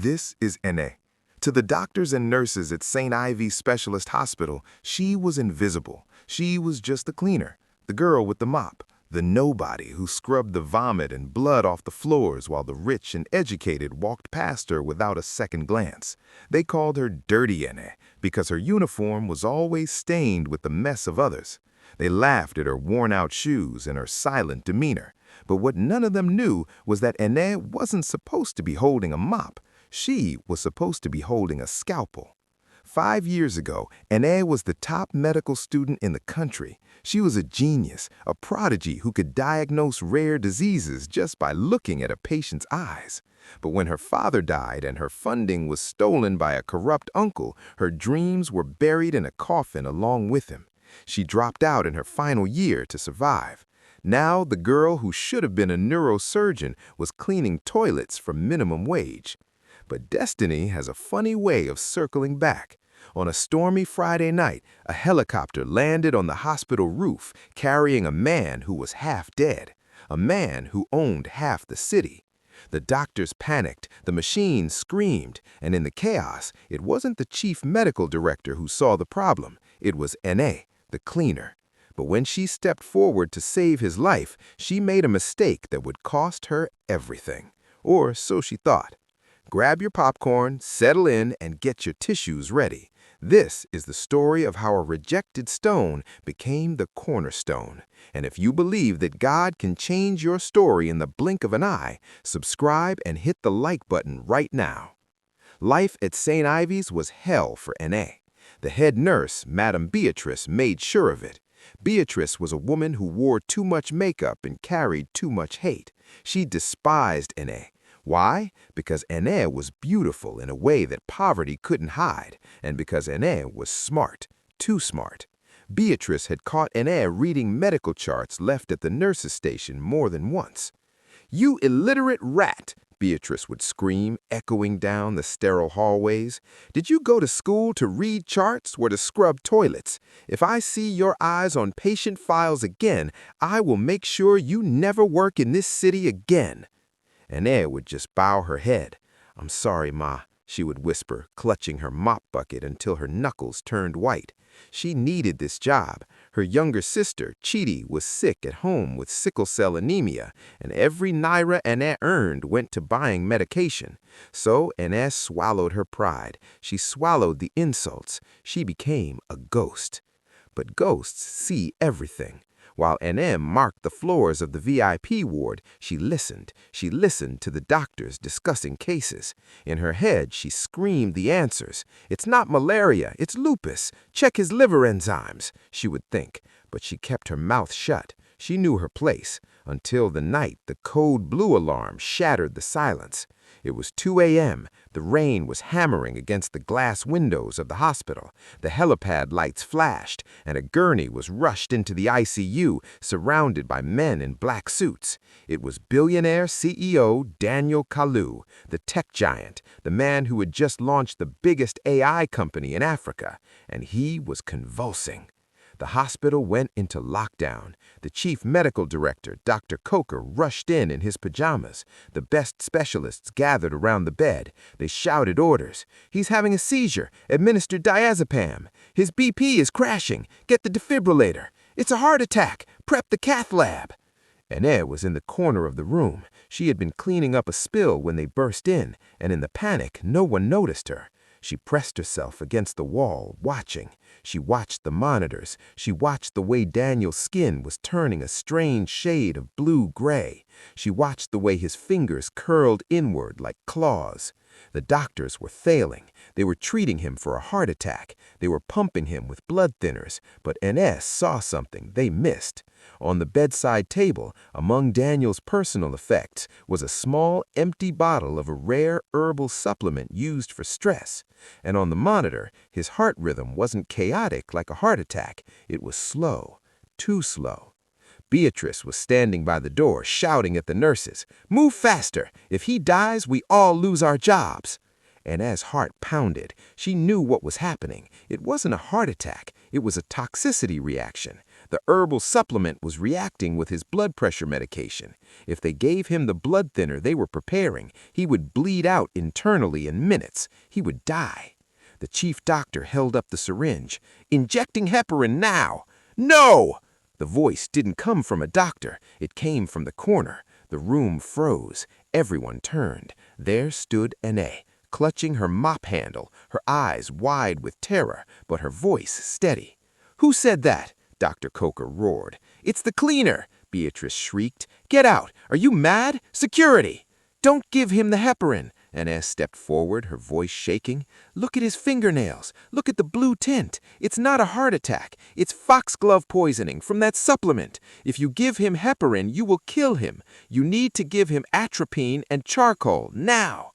This is Ene. To the doctors and nurses at St. Ivy's Specialist Hospital, she was invisible. She was just the cleaner, the girl with the mop, the nobody who scrubbed the vomit and blood off the floors while the rich and educated walked past her without a second glance. They called her Dirty Ene because her uniform was always stained with the mess of others. They laughed at her worn-out shoes and her silent demeanor. But what none of them knew was that Ene wasn't supposed to be holding a mop. She was supposed to be holding a scalpel. 5 years ago, Ene was the top medical student in the country. She was a genius, a prodigy who could diagnose rare diseases just by looking at a patient's eyes. But when her father died and her funding was stolen by a corrupt uncle, her dreams were buried in a coffin along with him. She dropped out in her final year to survive. Now, the girl who should have been a neurosurgeon was cleaning toilets for minimum wage. But destiny has a funny way of circling back. On a stormy Friday night, a helicopter landed on the hospital roof carrying a man who was half dead, a man who owned half the city. The doctors panicked, the machines screamed, and in the chaos, it wasn't the chief medical director who saw the problem. It was Ene, the cleaner. But when she stepped forward to save his life, she made a mistake that would cost her everything. Or so she thought. Grab your popcorn, settle in, and get your tissues ready. This is the story of how a rejected stone became the cornerstone. And if you believe that God can change your story in the blink of an eye, subscribe and hit the like button right now. Life at St. Ivy's was hell for Ene. The head nurse, Madame Beatrice, made sure of it. Beatrice was a woman who wore too much makeup and carried too much hate. She despised Ene. Why? Because Ene was beautiful in a way that poverty couldn't hide, and because Ene was smart, too smart. Beatrice had caught Ene reading medical charts left at the nurse's station more than once. "You illiterate rat!" Beatrice would scream, echoing down the sterile hallways. "Did you go to school to read charts or to scrub toilets? If I see your eyes on patient files again, I will make sure you never work in this city again." Ene would just bow her head. "I'm sorry, Ma," she would whisper, clutching her mop bucket until her knuckles turned white. She needed this job. Her younger sister, Chidi, was sick at home with sickle cell anemia, and every naira Ene earned went to buying medication. So Ene swallowed her pride. She swallowed the insults. She became a ghost. But ghosts see everything. While Ene marked the floors of the VIP ward, she listened. She listened to the doctors discussing cases. In her head, she screamed the answers. "It's not malaria, it's lupus. Check his liver enzymes," she would think. But she kept her mouth shut. She knew her place, until the night the code blue alarm shattered the silence. It was 2 a.m. The rain was hammering against the glass windows of the hospital. The helipad lights flashed, and a gurney was rushed into the ICU, surrounded by men in black suits. It was Billionaire CEO Daniel Kalu, the tech giant, the man who had just launched the biggest AI company in Africa, and he was convulsing. The hospital went into lockdown. The chief medical director, Dr. Coker, rushed in his pajamas. The best specialists gathered around the bed. They shouted orders. "He's having a seizure. Administer diazepam. His BP is crashing. Get the defibrillator. It's a heart attack. Prep the cath lab." Ene was in the corner of the room. She had been cleaning up a spill when they burst in, and in the panic, no one noticed her. She pressed herself against the wall, watching. She watched the monitors. She watched the way Daniel's skin was turning a strange shade of blue-gray. She watched the way his fingers curled inward like claws. The doctors were failing. They were treating him for a heart attack. They were pumping him with blood thinners, but Ene saw something they missed. On the bedside table, among Daniel's personal effects, was a small, empty bottle of a rare herbal supplement used for stress. And on the monitor, his heart rhythm wasn't chaotic like a heart attack. It was slow, too slow. Beatrice was standing by the door, shouting at the nurses, "Move faster! If he dies, we all lose our jobs!" Ene's heart pounded. She knew what was happening. It wasn't a heart attack. It was a toxicity reaction. The herbal supplement was reacting with his blood pressure medication. If they gave him the blood thinner they were preparing, he would bleed out internally in minutes. He would die. The chief doctor held up the syringe. "Injecting heparin now!" "No!" The voice didn't come from a doctor. It came from the corner. The room froze. Everyone turned. There stood Anne, clutching her mop handle, her eyes wide with terror, but her voice steady. "Who said that?" Dr. Coker roared. "It's the cleaner!" Beatrice shrieked. "Get out! Are you mad? Security!" "Don't give him the heparin!" Anne stepped forward, her voice shaking. "Look at his fingernails. Look at the blue tint. It's not a heart attack. It's foxglove poisoning from that supplement. If you give him heparin, you will kill him. You need to give him atropine and charcoal, now."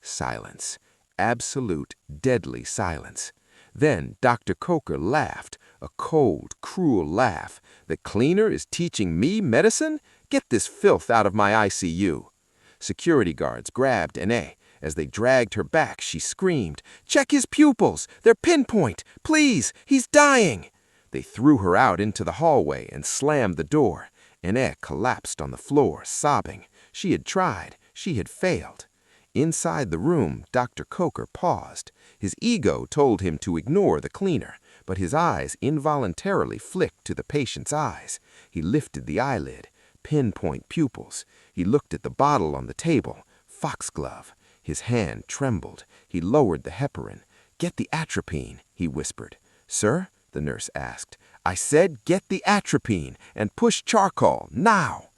Silence. Absolute, deadly silence. Then Dr. Coker laughed, a cold, cruel laugh. "The cleaner is teaching me medicine? Get this filth out of my ICU." Security guards grabbed Anne. As they dragged her back, she screamed, "Check his pupils! They're pinpoint! Please! He's dying!" They threw her out into the hallway and slammed the door. Anne collapsed on the floor, sobbing. She had tried. She had failed. Inside the room, Dr. Coker paused. His ego told him to ignore the cleaner, but his eyes involuntarily flicked to the patient's eyes. He lifted the eyelid. Pinpoint pupils. He looked at the bottle on the table. Foxglove. His hand trembled. He lowered the heparin. "Get the atropine," he whispered. "Sir?" the nurse asked. "I said get the atropine and push charcoal, now."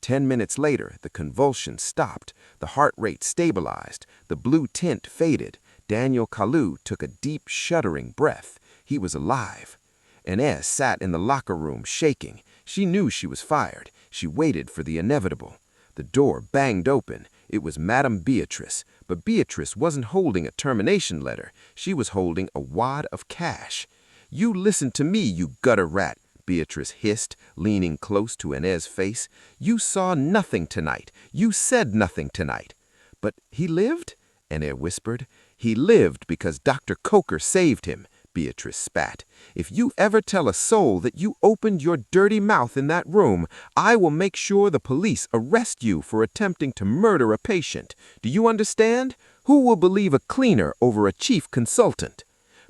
10 minutes later, the convulsions stopped. The heart rate stabilized. The blue tint faded. Daniel Kalu took a deep, shuddering breath. He was alive. Anne sat in the locker room, shaking. She knew she was fired. She waited for the inevitable. The door banged open. It was Madame Beatrice. But Beatrice wasn't holding a termination letter. She was holding a wad of cash. "You listen to me, you gutter rat," Beatrice hissed, leaning close to Anne's face. "You saw nothing tonight. You said nothing tonight." "But he lived?" Anne whispered. "He lived because Dr. Coker saved him," Beatrice spat. "If you ever tell a soul that you opened your dirty mouth in that room, I will make sure the police arrest you for attempting to murder a patient. Do you understand? Who will believe a cleaner over a chief consultant?"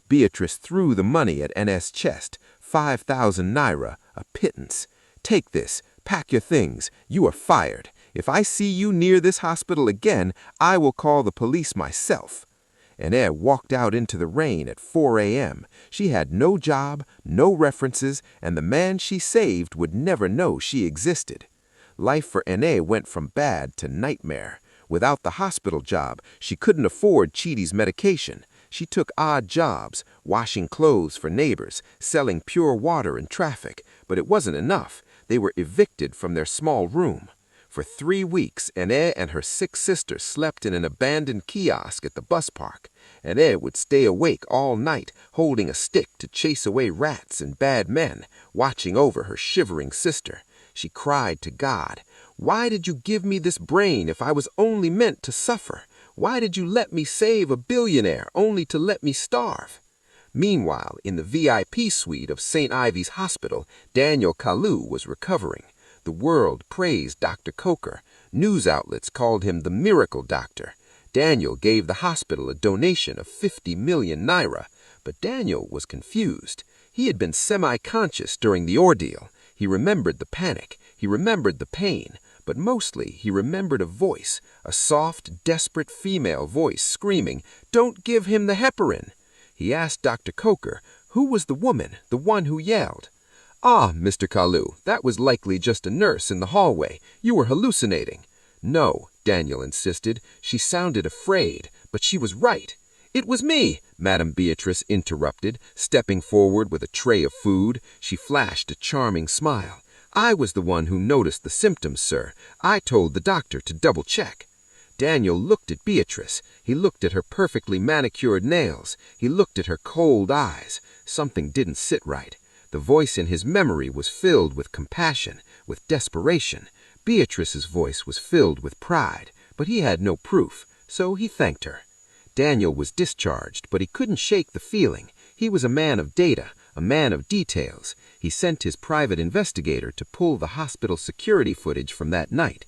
Beatrice threw the money at Anne's chest. 5,000 naira, a pittance. "Take this. Pack your things. You are fired. If I see you near this hospital again, I will call the police myself." Anne walked out into the rain at 4 a.m. She had no job, no references, and the man she saved would never know she existed. Life for Anne went from bad to nightmare. Without the hospital job, she couldn't afford Chidi's medication. She took odd jobs, washing clothes for neighbors, selling pure water in traffic, but it wasn't enough. They were evicted from their small room. For 3 weeks, Anne and her 6 sisters slept in an abandoned kiosk at the bus park. Anne would stay awake all night, holding a stick to chase away rats and bad men, watching over her shivering sister. She cried to God, "Why did you give me this brain if I was only meant to suffer? Why did you let me save a billionaire only to let me starve?" Meanwhile, in the VIP suite of St. Ivy's Hospital, Daniel Kalu was recovering. The world praised Dr. Coker. News outlets called him the miracle doctor. Daniel gave the hospital a donation of 50 million naira, but Daniel was confused. He had been semi-conscious during the ordeal. He remembered the panic. He remembered the pain. But mostly he remembered a voice, a soft, desperate female voice screaming, "Don't give him the heparin." He asked Dr. Coker, "Who was the woman, the one who yelled?" "Ah, Mr. Kalu, that was likely just a nurse in the hallway. You were hallucinating." "No," Daniel insisted. "She sounded afraid, but she was right." "It was me," Madame Beatrice interrupted, stepping forward with a tray of food. She flashed a charming smile. "I was the one who noticed the symptoms, sir. I told the doctor to double-check." Daniel looked at Beatrice. He looked at her perfectly manicured nails. He looked at her cold eyes. Something didn't sit right. The voice in his memory was filled with compassion, with desperation. Beatrice's voice was filled with pride, but he had no proof, so he thanked her. Daniel was discharged, but he couldn't shake the feeling. He was a man of data, a man of details. He sent his private investigator to pull the hospital security footage from that night.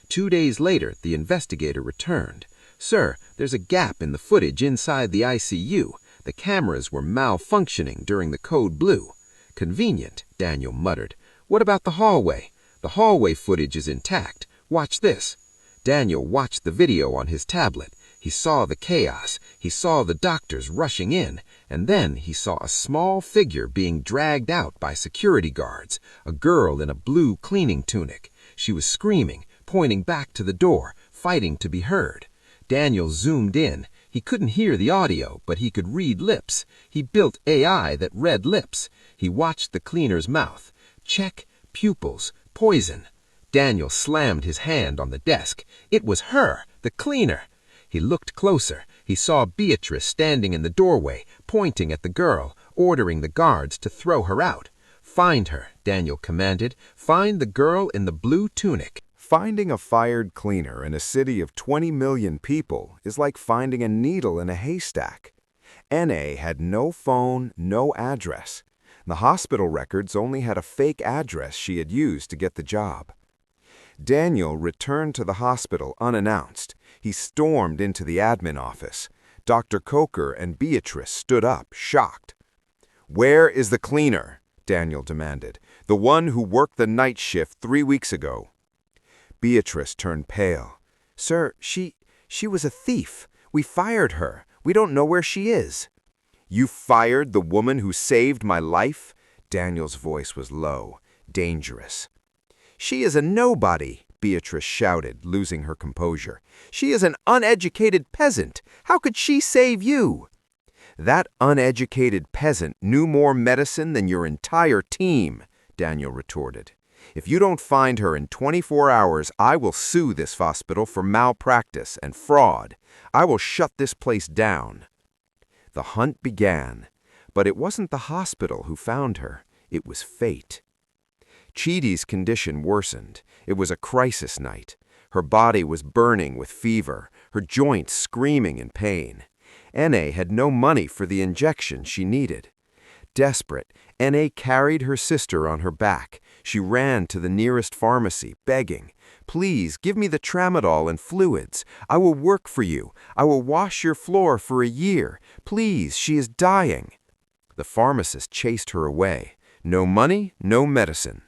2 days later, the investigator returned. "Sir, there's a gap in the footage inside the ICU. The cameras were malfunctioning during the code blue." "Convenient," Daniel muttered. "What about the hallway?" "The hallway footage is intact. Watch this." Daniel watched the video on his tablet. He saw the chaos. He saw the doctors rushing in. And then he saw a small figure being dragged out by security guards, a girl in a blue cleaning tunic. She was screaming, pointing back to the door, fighting to be heard. Daniel zoomed in. He couldn't hear the audio, but he could read lips. He built AI that read lips. He watched the cleaner's mouth. Check, pupils, poison. Daniel slammed his hand on the desk. It was her, the cleaner. He looked closer. He saw Beatrice standing in the doorway, pointing at the girl, ordering the guards to throw her out. "Find her," Daniel commanded. "Find the girl in the blue tunic." Finding a fired cleaner in a city of 20 million people is like finding a needle in a haystack. N.A. had no phone, no address. The hospital records only had a fake address she had used to get the job. Daniel returned to the hospital unannounced. He stormed into the admin office. Dr. Coker and Beatrice stood up, shocked. "Where is the cleaner?" Daniel demanded. "The one who worked the night shift 3 weeks ago." Beatrice turned pale. "Sir, she was a thief. We fired her. We don't know where she is." "You fired the woman who saved my life?" Daniel's voice was low, dangerous. "She is a nobody," Beatrice shouted, losing her composure. "She is an uneducated peasant. How could she save you?" "That uneducated peasant knew more medicine than your entire team," Daniel retorted. "If you don't find her in 24 hours, I will sue this hospital for malpractice and fraud. I will shut this place down." The hunt began, but it wasn't the hospital who found her. It was fate. Chidi's condition worsened. It was a crisis night. Her body was burning with fever, her joints screaming in pain. N.A. had no money for the injection she needed. Desperate, N.A. carried her sister on her back. She ran to the nearest pharmacy, begging, "Please, give me the tramadol and fluids. I will work for you. I will wash your floor for a year. Please, she is dying." The pharmacist chased her away. No money, no medicine.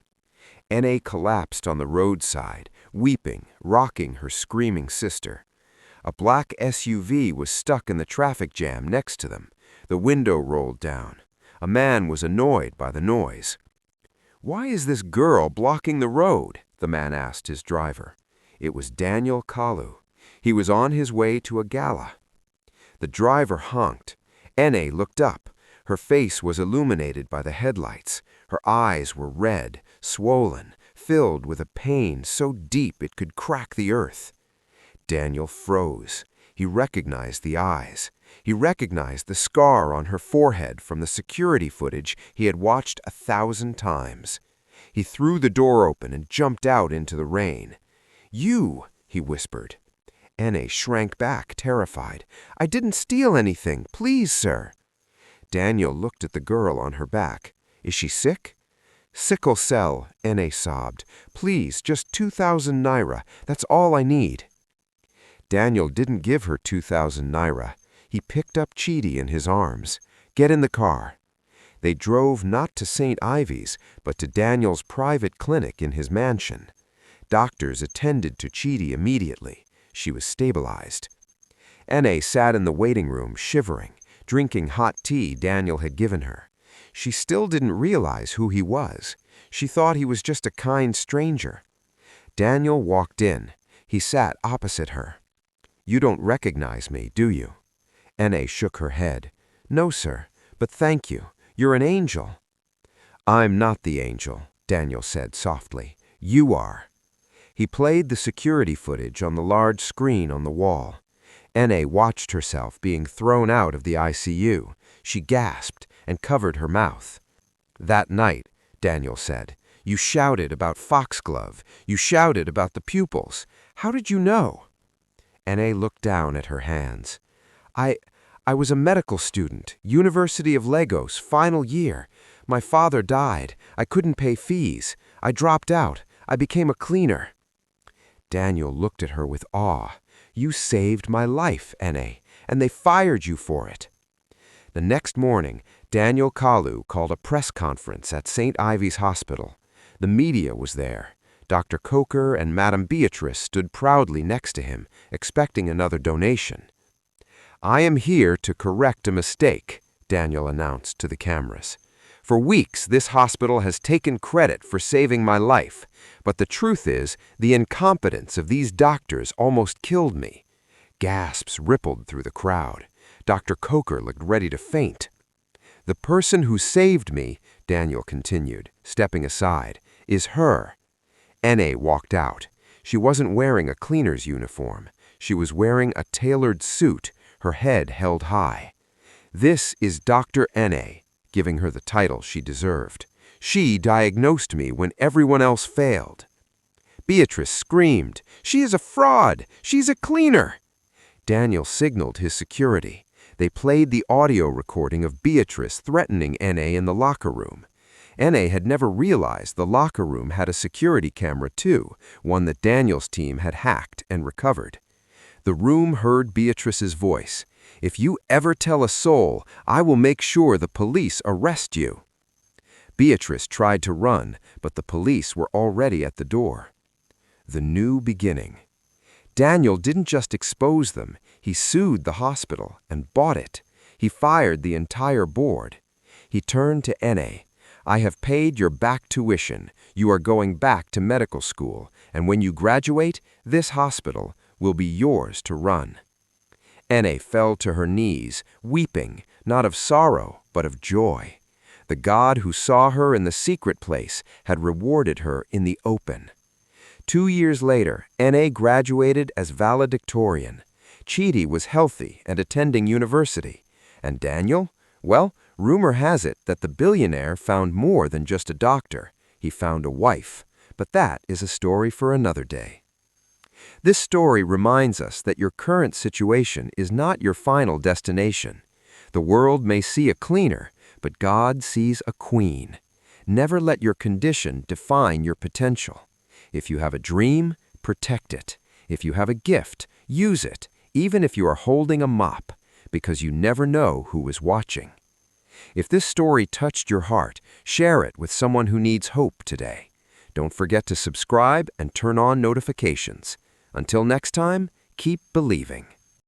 N.A. collapsed on the roadside, weeping, rocking her screaming sister. A black SUV was stuck in the traffic jam next to them. The window rolled down. A man was annoyed by the noise. "Why is this girl blocking the road?" the man asked his driver. It was Daniel Kalu. He was on his way to a gala. The driver honked. N.A. looked up. Her face was illuminated by the headlights. Her eyes were red, swollen, filled with a pain so deep it could crack the earth. Daniel froze. He recognized the eyes. He recognized the scar on her forehead from the security footage he had watched 1,000 times. He threw the door open and jumped out into the rain. "You!" he whispered. N.A. shrank back, terrified. "I didn't steal anything. Please, sir." Daniel looked at the girl on her back. "Is she sick?" "Sickle cell," N.A. sobbed. "Please, just 2,000 naira. That's all I need." Daniel didn't give her 2,000 naira. He picked up Chidi in his arms. "Get in the car." They drove not to St. Ivy's, but to Daniel's private clinic in his mansion. Doctors attended to Chidi immediately. She was stabilized. N.A. sat in the waiting room, shivering, drinking hot tea Daniel had given her. She still didn't realize who he was. She thought he was just a kind stranger. Daniel walked in. He sat opposite her. "You don't recognize me, do you?" N.A. shook her head. "No, sir, but thank you. You're an angel." "I'm not the angel," Daniel said softly. "You are." He played the security footage on the large screen on the wall. N.A. watched herself being thrown out of the ICU. She gasped and covered her mouth. "That night," Daniel said, "you shouted about Foxglove. You shouted about the pupils. How did you know?" N.A. looked down at her hands. I I was a medical student, University of Lagos, final year. My father died. I couldn't pay fees. I dropped out. I became a cleaner. Daniel looked at her with awe. You saved my life, Ene, and they fired you for it. The next morning, Daniel Kalu called a press conference at St. Ivy's Hospital. The media was there. Dr. Coker and Madame Beatrice stood proudly next to him, expecting another donation. I am here to correct a mistake, Daniel announced to the cameras. For weeks, this hospital has taken credit for saving my life, but the truth is, the incompetence of these doctors almost killed me. Gasps rippled through the crowd. Dr. Coker looked ready to faint. The person who saved me, Daniel continued, stepping aside, is her. Ene walked out. She wasn't wearing a cleaner's uniform. She was wearing a tailored suit, her head held high. This is Dr. Ene, giving her the title she deserved. She diagnosed me when everyone else failed. Beatrice screamed, "She is a fraud! She's a cleaner!" Daniel signaled his security. They played the audio recording of Beatrice threatening Ene in the locker room. Ene had never realized the locker room had a security camera too, one that Daniel's team had hacked and recovered. The room heard Beatrice's voice. "If you ever tell a soul, I will make sure the police arrest you." Beatrice tried to run, but the police were already at the door. The new beginning. Daniel didn't just expose them, he sued the hospital and bought it. He fired the entire board. He turned to Ene. "I have paid your back tuition. You are going back to medical school, and when you graduate, this hospital will be yours to run." Ene fell to her knees, weeping, not of sorrow, but of joy. The God who saw her in the secret place had rewarded her in the open. 2 years later, Ene graduated as valedictorian. Chidi was healthy and attending university. And Daniel? Well, rumor has it that the billionaire found more than just a doctor. He found a wife. But that is a story for another day. This story reminds us that your current situation is not your final destination. The world may see a cleaner, but God sees a queen. Never let your condition define your potential. If you have a dream, protect it. If you have a gift, use it, even if you are holding a mop, because you never know who is watching. If this story touched your heart, share it with someone who needs hope today. Don't forget to subscribe and turn on notifications. Until next time, keep believing.